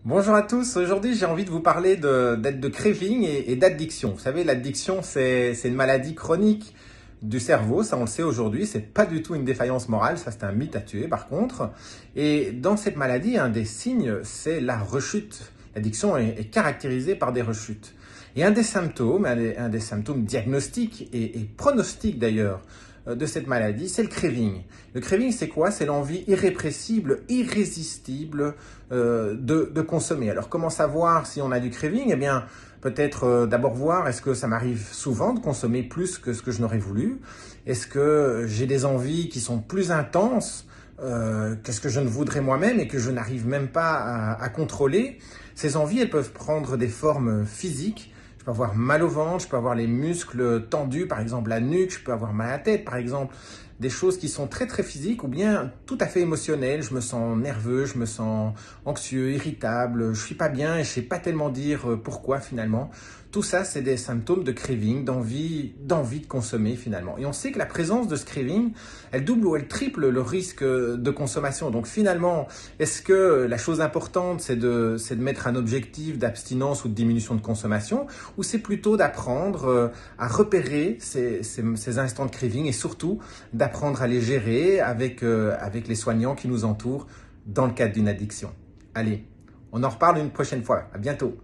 Bonjour à tous, aujourd'hui j'ai envie de vous parler de craving et d'addiction. Vous savez, l'addiction c'est une maladie chronique du cerveau, ça on le sait aujourd'hui, c'est pas du tout une défaillance morale, ça c'est un mythe à tuer par contre. Et dans cette maladie, un des signes c'est la rechute. L'addiction est caractérisée par des rechutes. Et un des symptômes, un des symptômes diagnostiques et pronostiques d'ailleurs de cette maladie, c'est le craving. Le craving, c'est quoi? C'est l'envie irrépressible, irrésistible de consommer. Alors, comment savoir si on a du craving? Eh bien, peut-être d'abord voir, est-ce que ça m'arrive souvent de consommer plus que ce que je n'aurais voulu? Est-ce que j'ai des envies qui sont plus intenses que ce que je ne voudrais moi-même et que je n'arrive même pas à contrôler? Ces envies, elles peuvent prendre des formes physiques. Je peux avoir mal au ventre, je peux avoir les muscles tendus, par exemple la nuque, je peux avoir mal à la tête, par exemple. Des choses qui sont très très physiques ou bien tout à fait émotionnelles. Je me sens nerveux, je me sens anxieux, irritable, je suis pas bien et je sais pas tellement dire pourquoi finalement. Tout ça, c'est des symptômes de craving, d'envie de consommer finalement. Et on sait que la présence de ce craving, elle double ou elle triple le risque de consommation. Donc finalement, est-ce que la chose importante, c'est de mettre un objectif d'abstinence ou de diminution de consommation, ou c'est plutôt d'apprendre à repérer ces instants de craving et surtout d'apprendre à les gérer avec les soignants qui nous entourent dans le cadre d'une addiction. Allez, on en reparle une prochaine fois. À bientôt.